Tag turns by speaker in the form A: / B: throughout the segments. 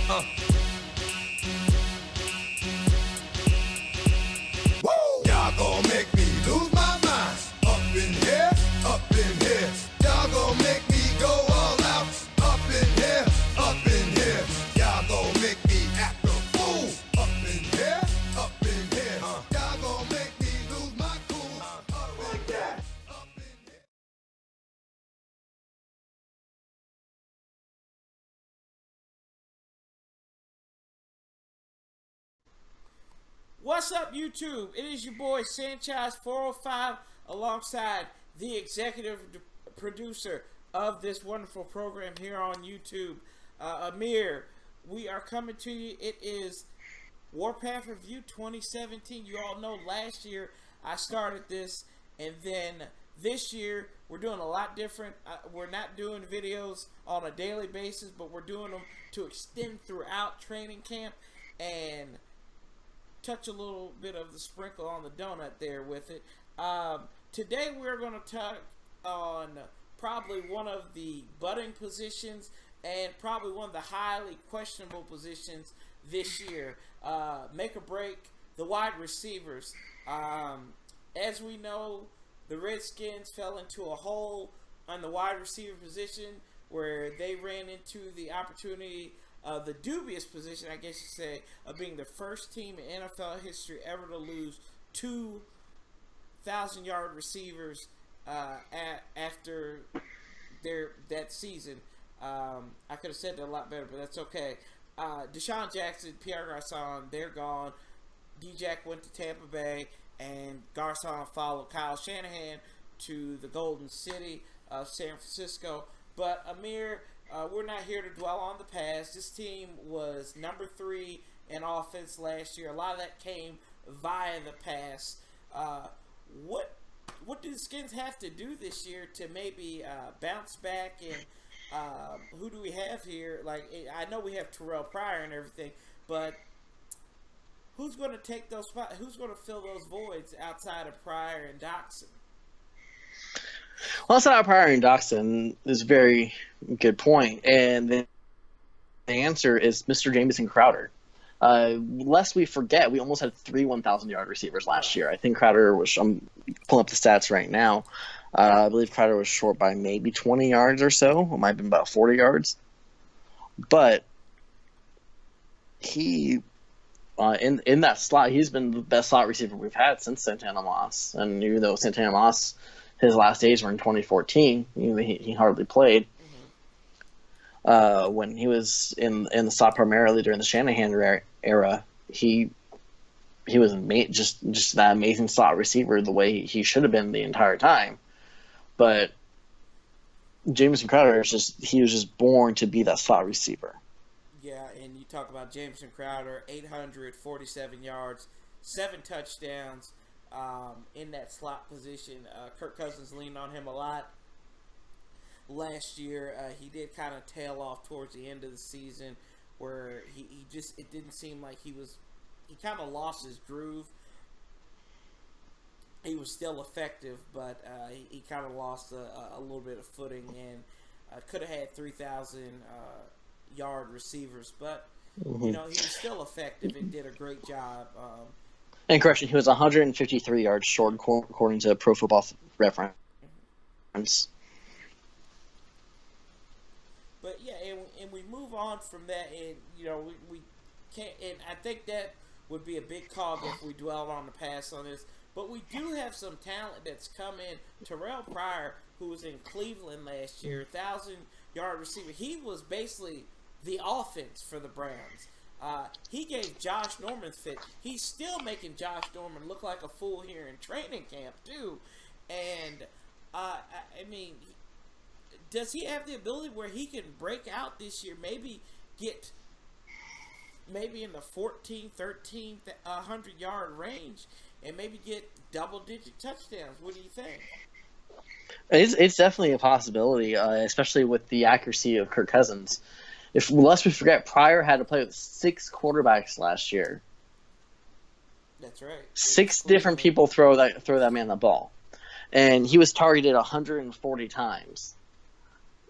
A: Woo! Y'all gon' make me lose my mind. Up in here, up in here. Y'all gon' make me go all out. Up in here, up in here. Y'all gon' make me act a fool. Up in here, up in here. Y'all gon' make me lose my cool. Up like that. Up in here.
B: What's up, YouTube? It is your boy Sanchez405 alongside the executive producer of this wonderful program here on YouTube, Amir. We are coming to you. It is Warpath Review 2017. You all know last year I started this, and then this year we're doing a lot different. We're not doing videos on a daily basis, but we're doing them to extend throughout training camp and touch a little bit of the sprinkle on the donut there with it. Today we're going to talk on probably one of the budding positions and probably one of the highly questionable positions this year. Make or break, the wide receivers. As we know, the Redskins fell into a hole on the wide receiver position where they ran into the opportunity, the dubious position, I guess you say, of being the first team in NFL history ever to lose 2,000-yard receivers after that season. I could have said that a lot better, but that's okay. Deshaun Jackson, Pierre Garcon, they're gone. D-Jack went to Tampa Bay, and Garcon followed Kyle Shanahan to the Golden City of San Francisco. But Amir, we're not here to dwell on the past. This team was number 3 in offense last year. A lot of that came via the pass. What do the Skins have to do this year to maybe bounce back? And who do we have here? Like, I know we have Terrell Pryor and everything, but who's going to take those spots? Who's going to fill those voids outside of Pryor and Doxson?
C: Well, outside of Pryor and Doxson is a very good point, and the answer is Mr. Jamison Crowder. Lest we forget, we almost had 3 1,000-yard receivers last year. I think Crowder was, I'm pulling up the stats right now, I believe Crowder was short by maybe 20 yards or so. It might have been about 40 yards. But he, in that slot, he's been the best slot receiver we've had since Santana Moss. And even though Santana Moss, his last days were in 2014, he hardly played. When he was in the slot primarily during the Shanahan era, he was just that amazing slot receiver the way he should have been the entire time. But Jamison Crowder was just born to be that slot receiver.
B: Yeah, and you talk about Jamison Crowder, 847 yards, 7 touchdowns in that slot position. Kirk Cousins leaned on him a lot last year. He did kind of tail off towards the end of the season where it didn't seem like he kind of lost his groove. He was still effective, but he kind of lost a little bit of footing, and could have had 3,000 yard receivers, but he was still effective and did a great job.
C: And correction, he was 153 yards short according to Pro Football Reference.
B: But yeah, and we move on from that, and we can't. And I think that would be a big call if we dwell on the past on this. But we do have some talent that's come in. Terrell Pryor, who was in Cleveland last year, 1,000-yard receiver. He was basically the offense for the Browns. He gave Josh Norman fit. He's still making Josh Norman look like a fool here in training camp too. And I mean, does he have the ability where he can break out this year? Maybe get in the 14, 13, 100-yard range, and maybe get double-digit touchdowns. What do you think?
C: It's definitely a possibility, especially with the accuracy of Kirk Cousins. Lest we forget, Pryor had to play with 6 quarterbacks last year.
B: That's right.
C: 6 different people throw that man the ball, and he was targeted 140 times.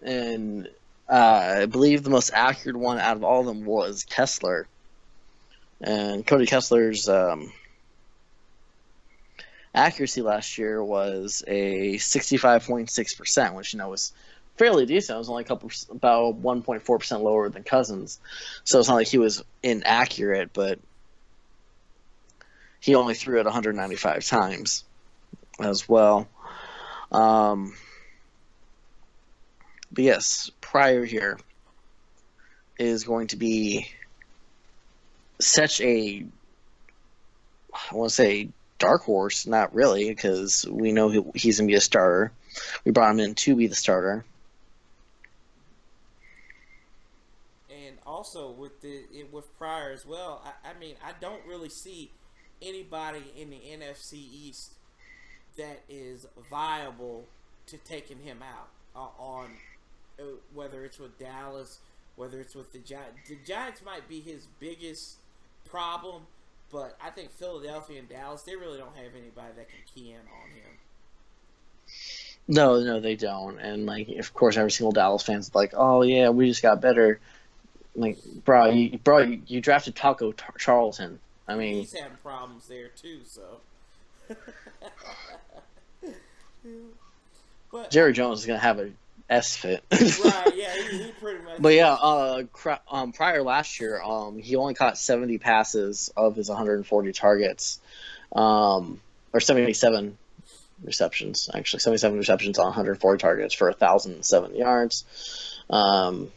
C: And I believe the most accurate one out of all of them was Kessler. And Cody Kessler's accuracy last year was a 65.6%, which was fairly decent. It was only about 1.4% lower than Cousins, so it's not like he was inaccurate, but he only threw it 195 times as well. But yes, Pryor here is going to be such a, I want to say, dark horse. Not really, because we know he's going to be a starter. We brought him in to be the starter.
B: And also with Pryor as well, I mean, I don't really see anybody in the NFC East that is viable to taking him out on whether it's with Dallas, whether it's with the Giants. The Giants might be his biggest problem, but I think Philadelphia and Dallas, they really don't have anybody that can key in on him.
C: No, they don't. And of course, every single Dallas fan's like, "Oh yeah, we just got better." Like, bro, you drafted Taco Charlton. I mean,
B: he's having problems there too. So, but
C: Jerry Jones is gonna have a S fit.
B: Right? Yeah, he pretty much.
C: But yeah, Pryor last year, he only caught 70 passes of his 140 targets, or 77 receptions. Actually, 77 receptions on 140 targets for 1,007 yards, 4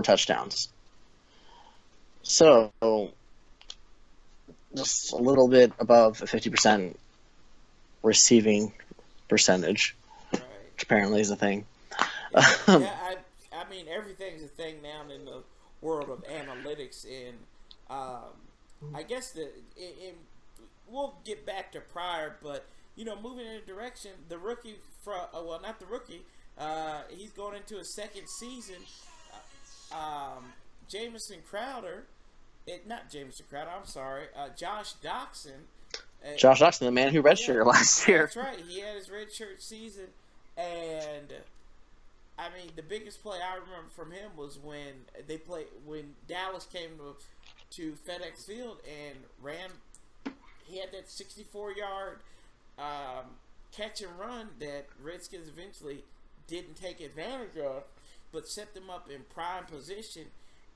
C: touchdowns. So just a little bit above a 50% receiving percentage,
B: Right.
C: which apparently is a thing.
B: Yeah, I mean, everything's a thing now in the world of analytics, and I guess we'll get back to Pryor, but moving in a direction, the rookie not the rookie, he's going into his second season. Jamison Crowder, I'm sorry, Josh Doxson.
C: Josh Doxson, the man who redshirted last year.
B: That's right. He had his redshirt season, and I mean, the biggest play I remember from him was when Dallas came to FedEx Field and ran. He had that 64-yard catch and run that Redskins eventually didn't take advantage of, but set them up in prime position.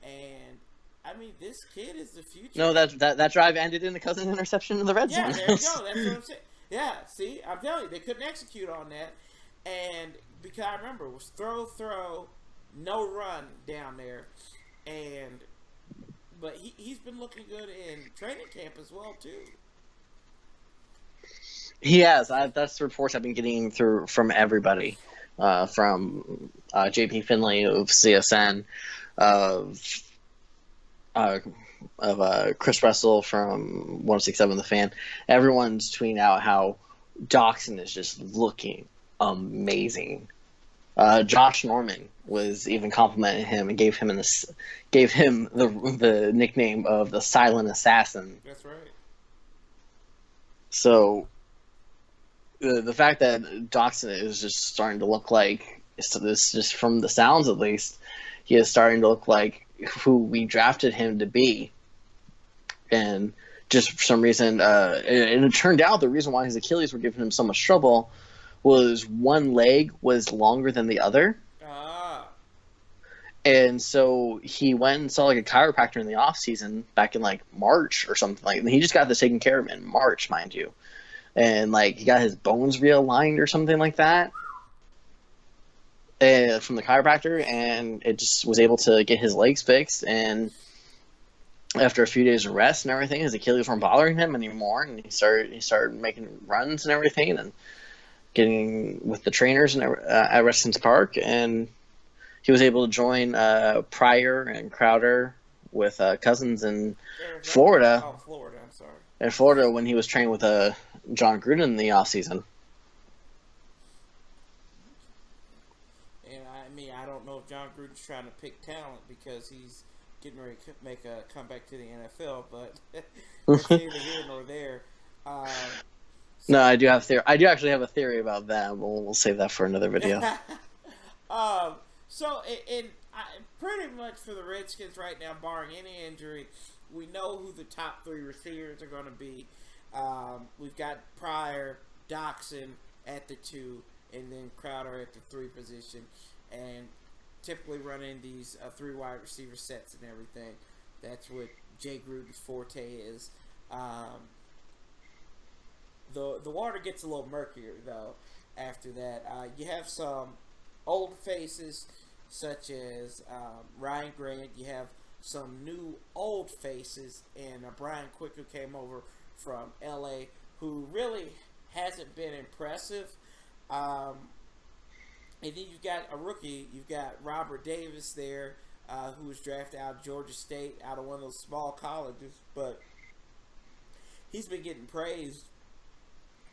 B: And I mean, this kid is the future.
C: No, that drive ended in the Cousins interception in the red zone.
B: Yeah, there you go. That's what I'm saying. Yeah, see, I'm telling you, they couldn't execute on that. And because I remember, it was throw, no run down there. But he's been looking good in training camp as well, too.
C: He has. That's the reports I've been getting through from everybody, from JP Finley of CSN, of Chris Russell from 106.7 The Fan. Everyone's tweeting out how Doxson is just looking amazing. Josh Norman was even complimenting him and gave him the nickname of the Silent Assassin.
B: That's right.
C: So the fact that Doxson is just starting to look like, this just from the sounds at least, he is starting to look like who we drafted him to be. And just for some reason, and it turned out the reason why his Achilles were giving him so much trouble was one leg was longer than the other. And so he went and saw a chiropractor in the off season back in March or something and he just got this taken care of in March, mind you. And he got his bones realigned or something like that from the chiropractor, and it just was able to get his legs fixed. And after a few days of rest and everything, his Achilles weren't bothering him anymore, and he started making runs and everything, and getting with the trainers at Redskins Park, and he was able to join Pryor and Crowder with Cousins in Florida.
B: Oh, Florida, I'm sorry.
C: In Florida, when he was trained with John Gruden in the offseason.
B: And I mean, I don't know if John Gruden's trying to pick talent because he's getting ready to make a comeback to the NFL, but that's neither here nor there.
C: No, I do actually have a theory about that. We'll save that for another video.
B: So, pretty much for the Redskins right now, barring any injury, we know who the top three receivers are going to be. We've got Pryor, Doxson at the 2, and then Crowder at the 3 position. And typically running these 3 wide receiver sets and everything. That's what Jay Gruden's forte is. The water gets a little murkier, though, after that. You have some old faces, such as Ryan Grant. You have some new old faces, and Brian Quick, who came over from L.A., who really hasn't been impressive. And then you've got a rookie. You've got Robert Davis there, who was drafted out of Georgia State, out of one of those small colleges. But he's been getting praised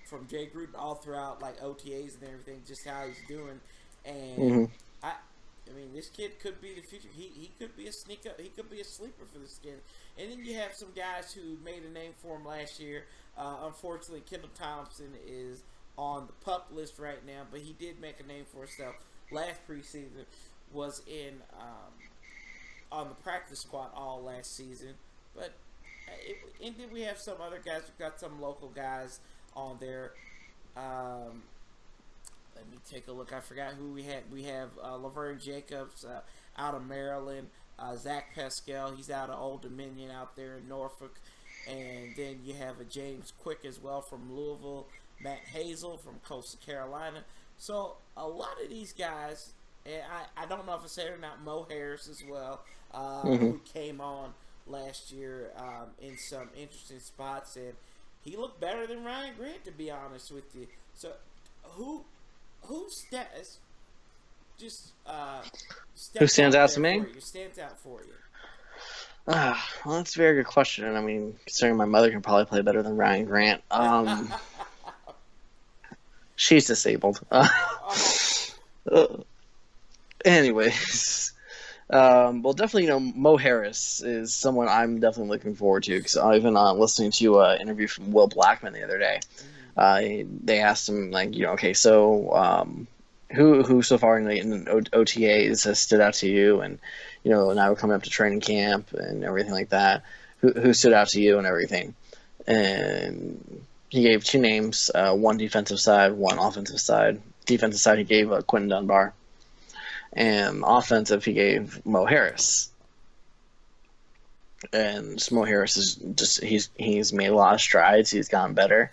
B: from Jay Gruden all throughout, like OTAs and everything, just how he's doing. And I mean, this kid could be the future. He could be a sneak up. He could be a sleeper for the Skins. And then you have some guys who made a name for him last year. Unfortunately, Kendall Thompson is on the PUP list right now, but he did make a name for himself last preseason. Was in on the practice squad all last season. But and then we have some other guys. We've got some local guys on there. Let me take a look. I forgot who we had. We have Laverne Jacobs out of Maryland. Zach Pascal, he's out of Old Dominion out there in Norfolk. And then you have a James Quick as well from Louisville. Matt Hazel from Coastal Carolina. So a lot of these guys, and I don't know if I said it or not, Mo Harris as well, who came on last year in some interesting spots. And he looked better than Ryan Grant, to be honest with you. So who stands
C: out to me?
B: Who stands out for you?
C: Well, that's a very good question. I mean, considering my mother can probably play better than Ryan Grant. She's disabled. Anyways, well, definitely, Mo Harris is someone I'm definitely looking forward to, because I've been listening to an interview from Will Blackman the other day. They asked him, like, okay, so who so far in the OTAs has stood out to you, and now we're coming up to training camp and everything like that. Who stood out to you and everything? And he gave 2 names, one defensive side, one offensive side. Defensive side, he gave Quentin Dunbar. And offensive, he gave Mo Harris. And Mo Harris is just, he's made a lot of strides. He's gotten better.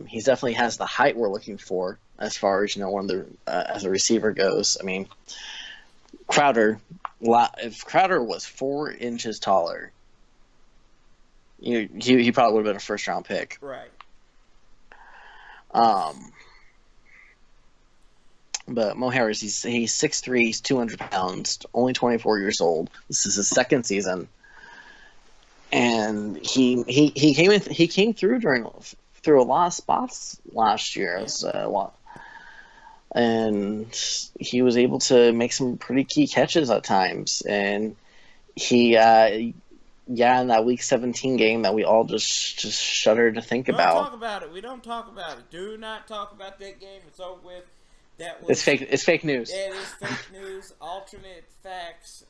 C: He definitely has the height we're looking for as far as, one of the, as a receiver goes. I mean, Crowder, if Crowder was 4 inches taller, he probably would have been a first-round pick.
B: Right.
C: But Mo Harris, he's 6'3", he's 200 pounds, only 24 years old. This is his second season, and he came through through a lot of spots last year. And he was able to make some pretty key catches at times, and he in that Week 17 game that we all just shudder to think about.
B: Don't talk about it. We don't talk about it. Do not talk about that game. It's over with.
C: It's fake. It's fake news.
B: It is fake news. Alternate facts.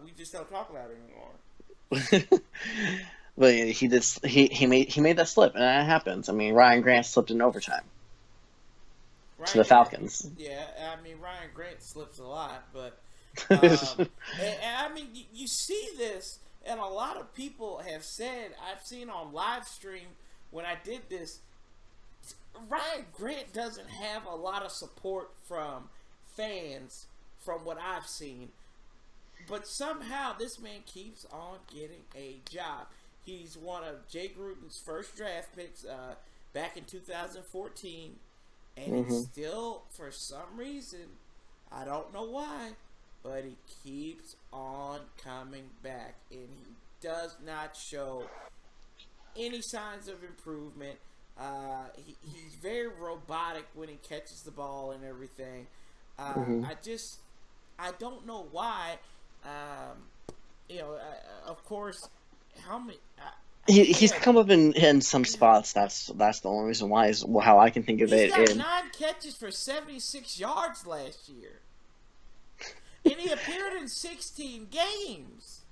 B: We just don't talk about it anymore.
C: But he made that slip, and that happens. I mean, Ryan Grant slipped in overtime to the Falcons.
B: Yeah, I mean, Ryan Grant slips a lot, but and I mean, you see this, and a lot of people have said, I've seen on live stream when I did this, Ryan Grant doesn't have a lot of support from fans from what I've seen, but somehow this man keeps on getting a job. He's one of Jay Gruden's first draft picks back in 2014, and he's still, for some reason, I don't know why, but he keeps on coming back, and he does not show any signs of improvement. He's very robotic when he catches the ball and everything. I don't know why. Of course, how many?
C: He's come up in some spots. That's the only reason why is how I can think of it.
B: He's got 9 catches for 76 yards last year. And he appeared in 16 games.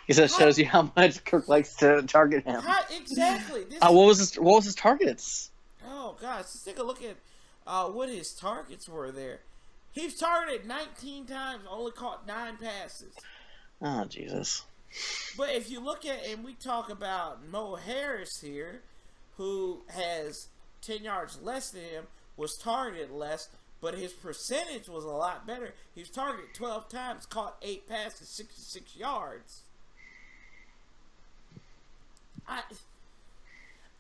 C: He says shows you how much Kirk likes to target him.
B: Exactly.
C: What was his targets?
B: Oh gosh, let's take a look at what his targets were there. He was targeted 19 times, only caught 9 passes.
C: Oh Jesus!
B: But if you look at, and we talk about Mo Harris here, who has 10 yards less than him, was targeted less, but his percentage was a lot better. He was targeted 12 times, caught 8 passes, 66 yards.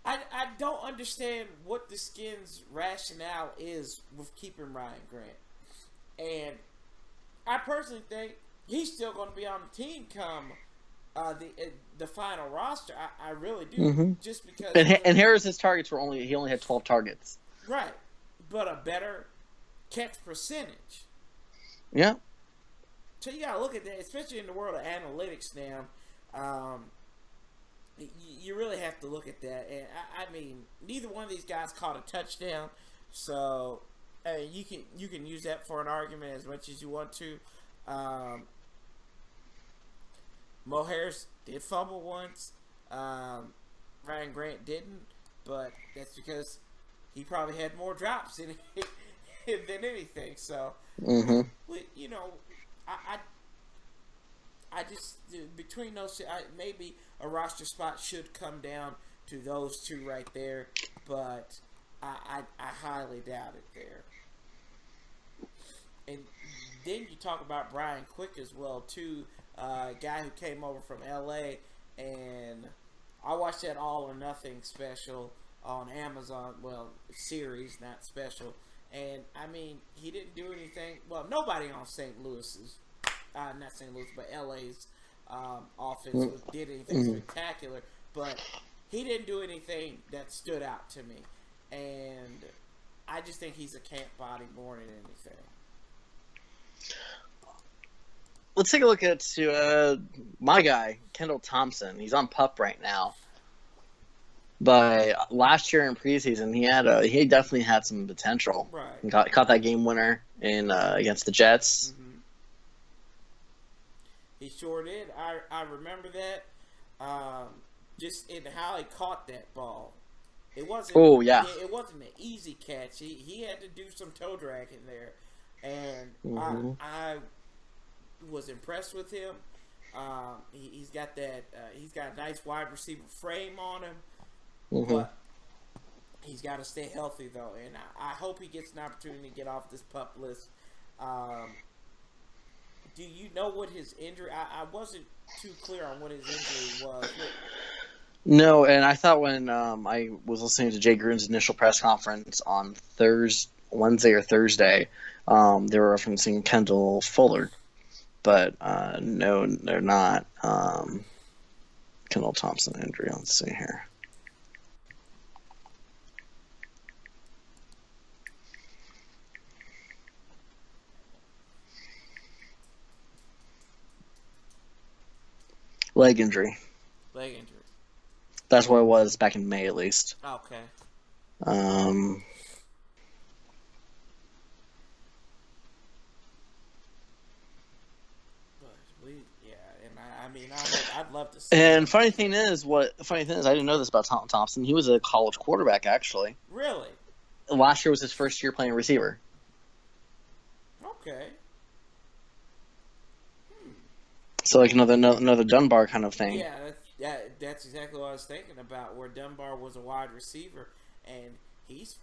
B: I don't understand what the Skins' rationale is with keeping Ryan Grant. And I personally think he's still going to be on the team come the final roster. I really do.
C: Mm-hmm.
B: Just because.
C: And Harris's targets were he only had 12 targets.
B: Right. But a better catch percentage.
C: Yeah.
B: So you got to look at that, especially in the world of analytics now. You really have to look at that. And I mean, neither one of these guys caught a touchdown. So you can use that for an argument as much as you want to. Mo Harris did fumble once. Ryan Grant didn't, but that's because he probably had more drops than anything. So, you know, I just between those, maybe a roster spot should come down to those two right there, but I highly doubt it there. And then you talk about Brian Quick as well too, a guy who came over from LA, and I watched that All or Nothing special on Amazon, well, series, not special, and I mean, he didn't do anything, well, nobody on St. Louis's, not St. Louis, but LA's offense did anything spectacular, but he didn't do anything that stood out to me, and I just think he's a camp body more than anything.
C: Let's take a look at my guy, Kendall Thompson. He's on PUP right now. But last year in preseason, he definitely had some potential.
B: Right.
C: He caught that game winner against the Jets.
B: Mm-hmm. He sure did. I remember that. Just in how he caught that ball. It wasn't.
C: Oh yeah.
B: It wasn't an easy catch. He had to do some toe dragging there, and I was impressed with him. He's got that. He's got a nice wide receiver frame on him, but he's got to stay healthy though. And I hope he gets an opportunity to get off this PUP list. Do you know what his injury? I wasn't too clear on what his injury was.
C: No, and I thought when I was listening to Jay Gruden's initial press conference on Wednesday or Thursday, they were referencing Kendall Fuller. But no, they're not. Kendall Thompson injury. Let's see here. Leg injury.
B: Leg injury.
C: That's what it was back in May, at least.
B: Okay. I'd love to see.
C: And funny thing is, I didn't know this about Thompson. He was a college quarterback, actually.
B: Really?
C: Last year was his first year playing receiver.
B: Okay.
C: So like another Dunbar kind of thing.
B: Yeah, that's exactly what I was thinking about. Where Dunbar was a wide receiver, and he's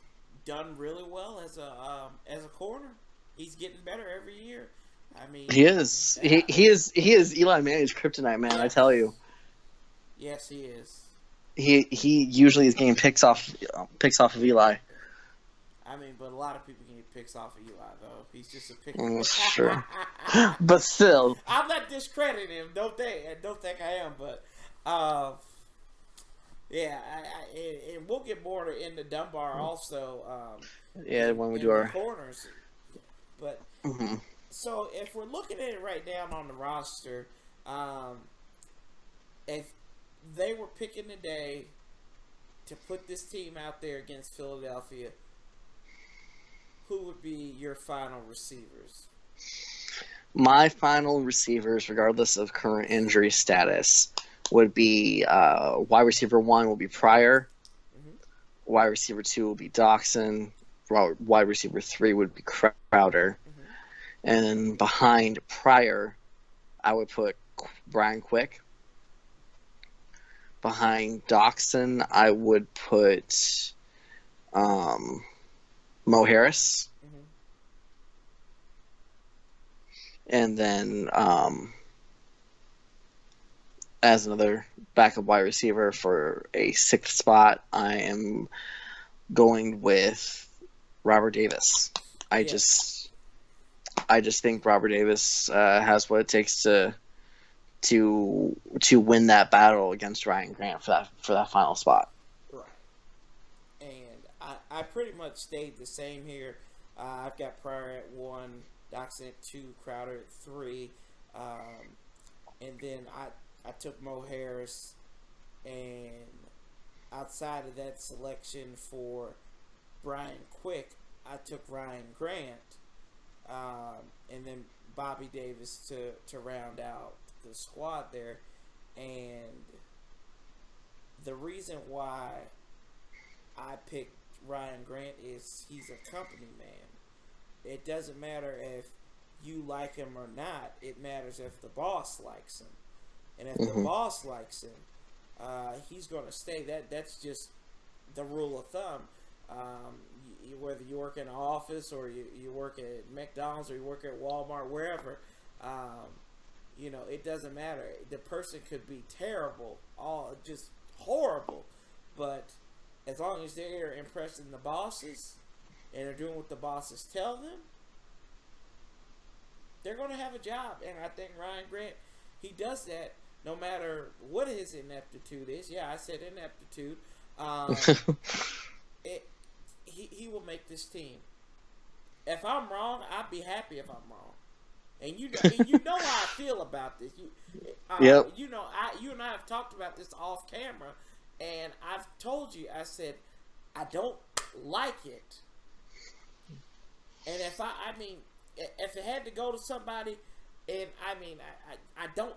B: done really well as a corner. He's getting better every year. I mean,
C: he is. He is Eli Manning's kryptonite, man. I tell you.
B: Yes, he is.
C: He usually is getting picks off of Eli.
B: I mean, but a lot of people can get picks off of Eli, though. He's just a pick.
C: Sure. But still.
B: I'm not discrediting him. Don't think I am, but yeah, and we'll get more into Dunbar also.
C: When we do our
B: corners, but so if we're looking at it right now on the roster, if they were picking today to put this team out there against Philadelphia, who would be your final receivers?
C: My final receivers, regardless of current injury status, would be wide receiver 1 will be Pryor,
B: Mm-hmm.
C: wide receiver 2 will be Doxson, wide receiver 3 would be Crowder,
B: Mm-hmm.
C: and behind Pryor, I would put Brian Quick. Behind Doxson, I would put Mo Harris.
B: Mm-hmm.
C: And then as another backup wide receiver for a 6th spot, I am going with Robert Davis. I just think Robert Davis has what it takes to win that battle against Ryan Grant for that final spot.
B: Right. And I pretty much stayed the same here. I've got Pryor at 1, Doxson at 2, Crowder at 3, and then I took Mo Harris, and outside of that selection for Brian Quick, I took Ryan Grant, and then Bobby Davis to round out the squad there. And the reason why I picked Ryan Grant is he's a company man. It doesn't matter if you like him or not. It matters if the boss likes him. And if the boss likes him, he's going to stay. That's just the rule of thumb. Whether you work in an office or you work at McDonald's or you work at Walmart, wherever, it doesn't matter. The person could be terrible, just horrible, but as long as they're impressing the bosses and they're doing what the bosses tell them, they're going to have a job. And I think Ryan Grant, he does that no matter what his ineptitude is. Yeah, I said ineptitude. He will make this team. If I'm wrong, I'd be happy if I'm wrong. And you know how I feel about this.
C: Yep.
B: You and I have talked about this off camera, and I've told you. I said I don't like it. And if if it had to go to somebody, and I don't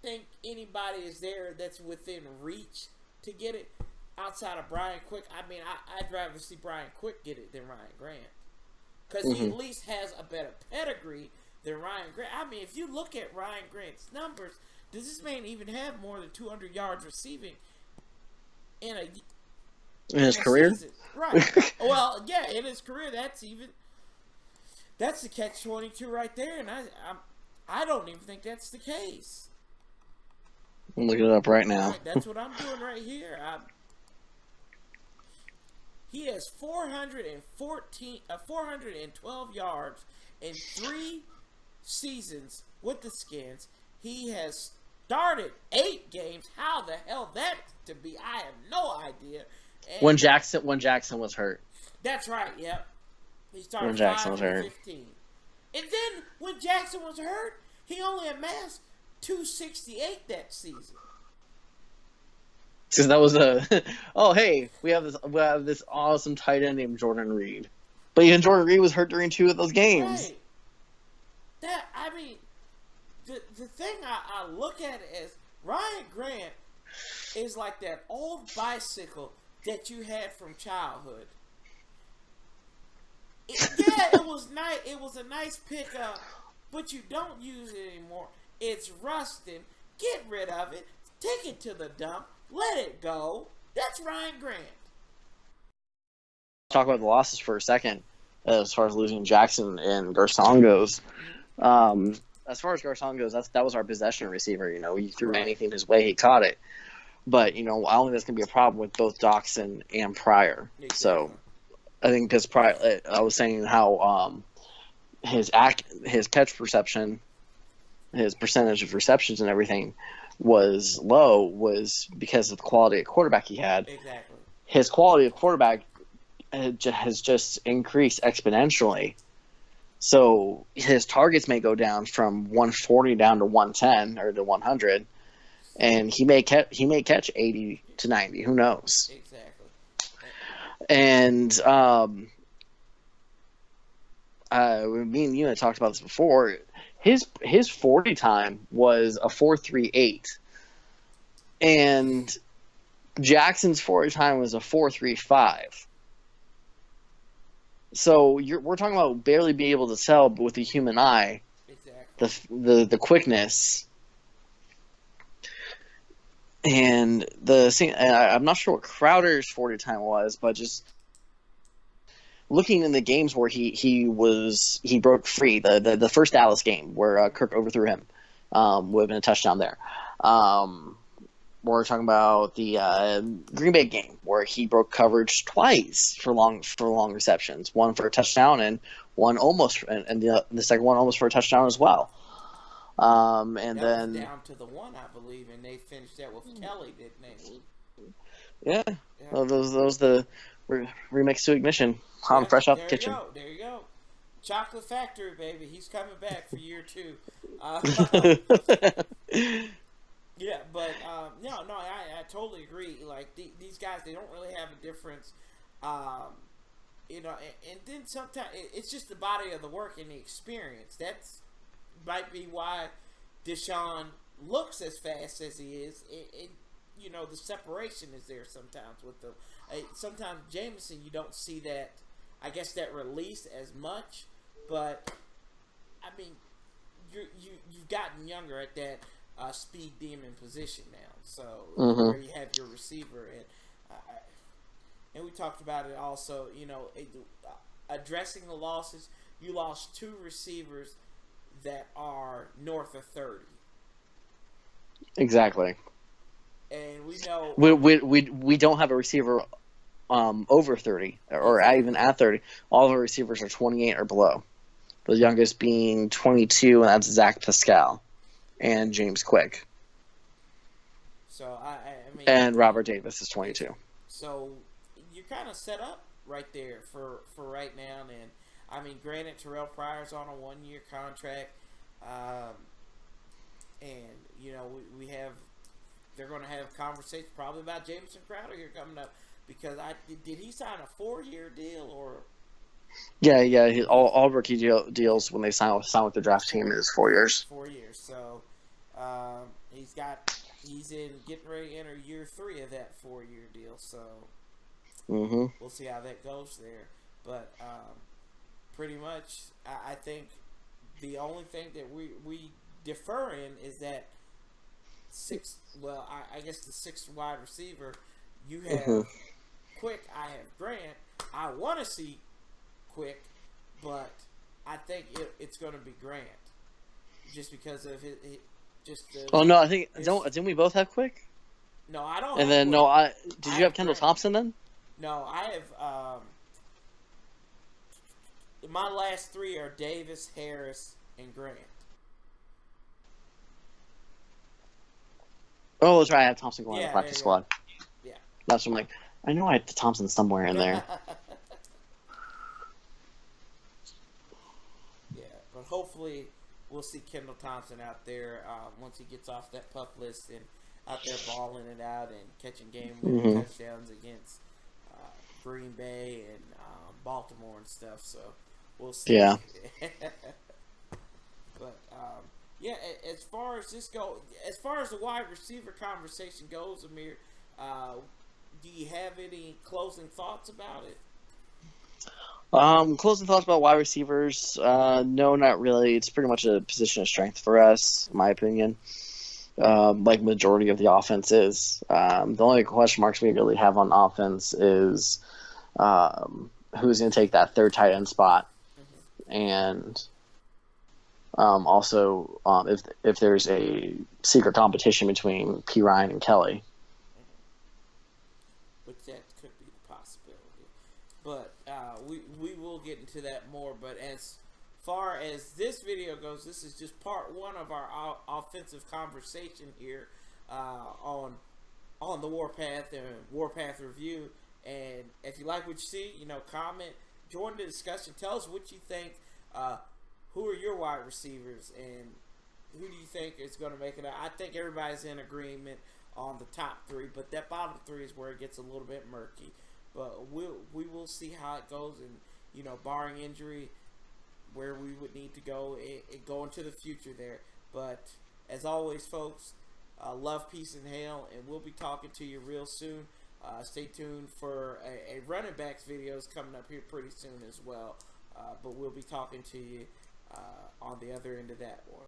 B: think anybody is there that's within reach to get it outside of Brian Quick. I'd rather see Brian Quick get it than Ryan Grant. Because he at least has a better pedigree than Ryan Grant. If you look at Ryan Grant's numbers, does this man even have more than 200 yards receiving in
C: his career?
B: Season? Right. Well, yeah, in his career, that's the catch-22 right there, and I don't even think that's the case.
C: I'm looking it up right now.
B: Right, that's what I'm doing right here. He has 412 yards in 3 seasons with the Skins. He has started 8 games. How the hell that to be? I have no idea. And
C: When Jackson was hurt.
B: that's right. Yep. He started
C: When Jackson
B: 5
C: was
B: and
C: hurt.
B: 15. And then when Jackson was hurt, he only amassed 268 that season.
C: Because that was we have this awesome tight end named Jordan Reed, but even Jordan Reed was hurt during 2 of those games.
B: Right. The thing I look at it as Ryan Grant is like that old bicycle that you had from childhood. It was nice. It was a nice pickup, but you don't use it anymore. It's rusting. Get rid of it. Take it to the dump. Let it go. That's Ryan Grant.
C: Talk about the losses for a second, as far as losing Jackson and Garcon goes. As far as Garcon goes, that was our possession receiver. You threw anything his way, he caught it. But I don't think that's gonna be a problem with both Doxson and Pryor.
B: Exactly.
C: So I think because Pryor, I was saying how his catch reception, his percentage of receptions and everything was low was because of the quality of quarterback he had.
B: Exactly.
C: His quality of quarterback has just increased exponentially. So his targets may go down from 140 down to 110 or to 100, and he may catch 80 to 90. Who knows?
B: Exactly.
C: And me and you had talked about this before. His 40 time was a 4.38, and Jackson's 40 time was a 4.35. So we're talking about barely being able to tell, but with the human eye,
B: Exactly.
C: the quickness, and I'm not sure what Crowder's 40 time was, but just looking in the games where he broke free, the first Dallas game where Kirk overthrew him, would have been a touchdown there. We're talking about the Green Bay game where he broke coverage twice for long receptions, one for a touchdown and one almost, and the second one almost for a touchdown as well. And
B: that
C: then
B: was down to the one, I believe, and they finished that with Kelly, didn't they?
C: yeah,
B: Yeah.
C: well, those the remix to Ignition. I'm fresh out the kitchen.
B: There you go. Chocolate Factory, baby. He's coming back for year 2. Yeah, but no, I totally agree. Like these guys, they don't really have a difference, you know. And then sometimes it's just the body of the work and the experience. That's might be why Deshaun looks as fast as he is. You know, the separation is there sometimes with them. Sometimes Jameson, you don't see that. I guess that release as much, but I mean, you've gotten younger at that. Speed demon position now, so where you have your receiver, and we talked about it also. You know, addressing the losses. You lost 2 receivers that are north of 30.
C: Exactly.
B: And we know
C: we don't have a receiver over 30 or even at 30. All of our receivers are 28 or below. The youngest being 22, and that's Zach Pascal and James Quick.
B: So I mean,
C: and Robert Davis is 22.
B: So you're kind of set up right there for right now. And I mean, granted, Terrell Pryor's on a 1-year contract, and you know they're going to have conversations probably about Jameson Crowder here coming up, because did he sign a 4-year deal or?
C: Yeah. All rookie deals when they sign with the draft team is 4 years.
B: 4 years. So he's in getting ready to enter year 3 of that 4-year deal. So we'll see how that goes there. But pretty much, I think the only thing that we defer in is that I guess the 6th wide receiver. You have Quick. I have Grant. I want to see Quick, but I think it's going to be Grant, just because of his
C: no, I think didn't we both have Quick?
B: No, I don't.
C: And then did you have Kendall Thompson then?
B: No, I have. My last 3 are Davis, Harris, and Grant.
C: Oh, that's right. I have Thompson going on the practice squad.
B: Yeah,
C: that's what I'm like. I know I had Thompson somewhere in there.
B: Yeah, but hopefully we'll see Kendall Thompson out there once he gets off that pup list and out there balling it out and catching game-winning touchdowns against Green Bay and Baltimore and stuff. So we'll see.
C: Yeah.
B: But yeah, as far as the wide receiver conversation goes, Amir, do you have any closing thoughts about it?
C: Closing thoughts about wide receivers. No, not really. It's pretty much a position of strength for us, in my opinion. Like majority of the offense is. The only question marks we really have on offense is who's going to take that 3rd tight end spot, and also if there's a secret competition between P. Ryan and Kelly.
B: Which that could be the possibility. But we will get into that more. But as far as this video goes, this is just part 1 of our offensive conversation here on the Warpath and Warpath review. And if you like what you see, comment, join the discussion. Tell us what you think. Who are your wide receivers, and who do you think is going to make it out? I think everybody's in agreement on the top 3, but that bottom 3 is where it gets a little bit murky. But we will see how it goes, and barring injury, need to go into the future there. But as always, folks, love, peace, and hail, and we'll be talking to you real soon. Stay tuned for a running backs videos coming up here pretty soon as well. But we'll be talking to you on the other end of that one.